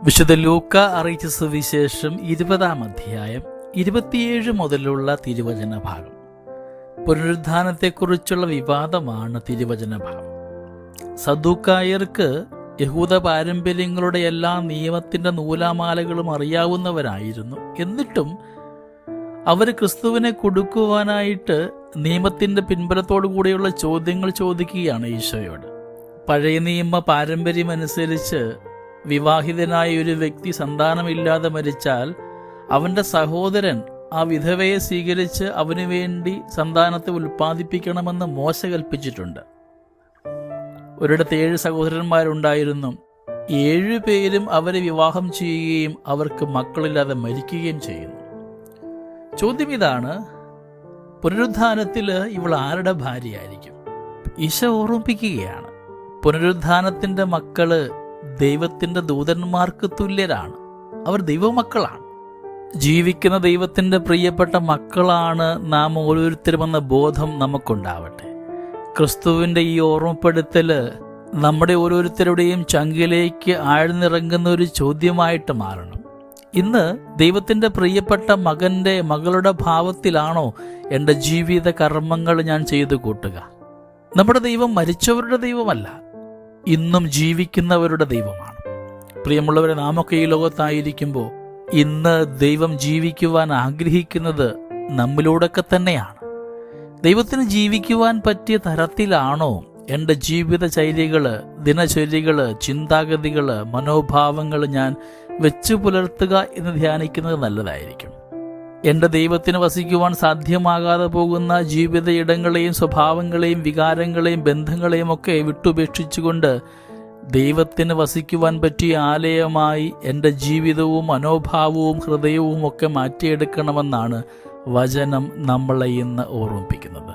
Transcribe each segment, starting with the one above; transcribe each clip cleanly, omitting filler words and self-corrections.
വിശുദ്ധ ലൂക്ക അറിയിച്ച സുവിശേഷം 20-ാം അധ്യായം 27 മുതലുള്ള തിരുവചന ഭാഗം. പുനരുത്ഥാനത്തെക്കുറിച്ചുള്ള വിവാദമാണ് തിരുവചന ഭാഗം. സദൂക്കായർക്ക് യഹൂദ പാരമ്പര്യങ്ങളുടെ എല്ലാ നിയമത്തിൻ്റെ നൂലാമാലകളും അറിയാവുന്നവരായിരുന്നു. എന്നിട്ടും അവർ ക്രിസ്തുവിനെ കൊടുക്കുവാനായിട്ട് നിയമത്തിൻ്റെ പിൻബലത്തോടു കൂടിയുള്ള ചോദ്യങ്ങൾ ചോദിക്കുകയാണ് ഈശോയോട്. പഴയ നിയമ പാരമ്പര്യമനുസരിച്ച് വിവാഹിതനായ ഒരു വ്യക്തി സന്താനമില്ലാതെ മരിച്ചാൽ അവൻ്റെ സഹോദരൻ ആ വിധവയെ സ്വീകരിച്ച് അവന് വേണ്ടി സന്താനത്തെ ഉൽപ്പാദിപ്പിക്കണമെന്ന് മോശ കൽപ്പിച്ചിട്ടുണ്ട്. ഒരിടത്ത് 7 സഹോദരന്മാരുണ്ടായിരുന്നു. 7 പേരും അവരെ വിവാഹം ചെയ്യുകയും അവർക്ക് മക്കളില്ലാതെ മരിക്കുകയും ചെയ്യുന്നു. ചോദ്യം ഇതാണ്, പുനരുത്ഥാനത്തിൽ ഇവൾ ആരുടെ ഭാര്യയായിരിക്കും? ഈശോ ഓർമ്മിപ്പിക്കുകയാണ്, പുനരുത്ഥാനത്തിൻ്റെ മക്കള് ദൈവത്തിൻ്റെ ദൂതന്മാർക്ക് തുല്യരാണ്. അവർ ദൈവമക്കളാണ്. ജീവിക്കുന്ന ദൈവത്തിൻ്റെ പ്രിയപ്പെട്ട മക്കളാണ് നാം ഓരോരുത്തരുമെന്ന ബോധം നമുക്കുണ്ടാവട്ടെ. ക്രിസ്തുവിൻ്റെ ഈ ഓർമ്മപ്പെടുത്തൽ നമ്മുടെ ഓരോരുത്തരുടെയും ചങ്കിലേക്ക് ആഴ്ന്നിറങ്ങുന്ന ഒരു ചോദ്യമായിട്ട് മാറണം. ഇന്ന് ദൈവത്തിൻ്റെ പ്രിയപ്പെട്ട മകളുടെ ഭാവത്തിലാണോ എൻ്റെ ജീവിത കർമ്മങ്ങൾ ഞാൻ ചെയ്തു കൂട്ടുക? നമ്മുടെ ദൈവം മരിച്ചവരുടെ ദൈവമല്ല, ഇന്നും ജീവിക്കുന്നവരുടെ ദൈവമാണ്. പ്രിയമുള്ളവരെ, നാമൊക്കെ ഈ ലോകത്തായിരിക്കുമ്പോൾ ഇന്ന് ദൈവം ജീവിക്കുവാൻ ആഗ്രഹിക്കുന്നത് നമ്മിലൂടെയൊക്കെ തന്നെയാണ്. ദൈവത്തിന് ജീവിക്കുവാൻ പറ്റിയ തരത്തിലാണോ എൻ്റെ ജീവിതചര്യകൾ, ദിനചര്യകൾ, ചിന്താഗതികൾ, മനോഭാവങ്ങൾ ഞാൻ വെച്ചു പുലർത്തുക എന്ന് ധ്യാനിക്കുന്നത് നല്ലതായിരിക്കും. എൻ്റെ ദൈവത്തിന് വസിക്കുവാൻ സാധ്യമാകാതെ പോകുന്ന ജീവിത ഇടങ്ങളെയും സ്വഭാവങ്ങളെയും വികാരങ്ങളെയും ബന്ധങ്ങളെയും ഒക്കെ വിട്ടുപേക്ഷിച്ചുകൊണ്ട് ദൈവത്തിന് വസിക്കുവാൻ പറ്റിയ ആലയമായി എൻ്റെ ജീവിതവും മനോഭാവവും ഹൃദയവും ഒക്കെ മാറ്റിയെടുക്കണമെന്നാണ് വചനം നമ്മളെ ഇന്ന് ഓർമ്മിപ്പിക്കുന്നത്.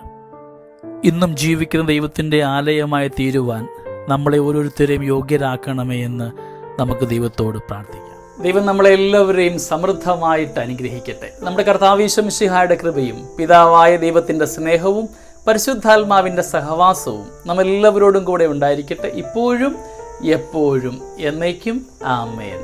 ഇന്നും ജീവിക്കുന്ന ദൈവത്തിൻ്റെ ആലയമായി തീരുവാൻ നമ്മളെ ഓരോരുത്തരെയും യോഗ്യരാക്കണമേ എന്ന് നമുക്ക് ദൈവത്തോട് പ്രാർത്ഥിക്കാം. ദൈവം നമ്മളെല്ലാവരെയും സമൃദ്ധമായിട്ട് അനുഗ്രഹിക്കട്ടെ. നമ്മുടെ കർത്താവ് യേശു മിശിഹായുടെ കൃപയും പിതാവായ ദൈവത്തിൻ്റെ സ്നേഹവും പരിശുദ്ധാത്മാവിൻ്റെ സഹവാസവും നമ്മളെല്ലാവരോടും കൂടെ ഉണ്ടായിരിക്കട്ടെ, ഇപ്പോഴും എപ്പോഴും എന്നേക്കും. ആമേൻ.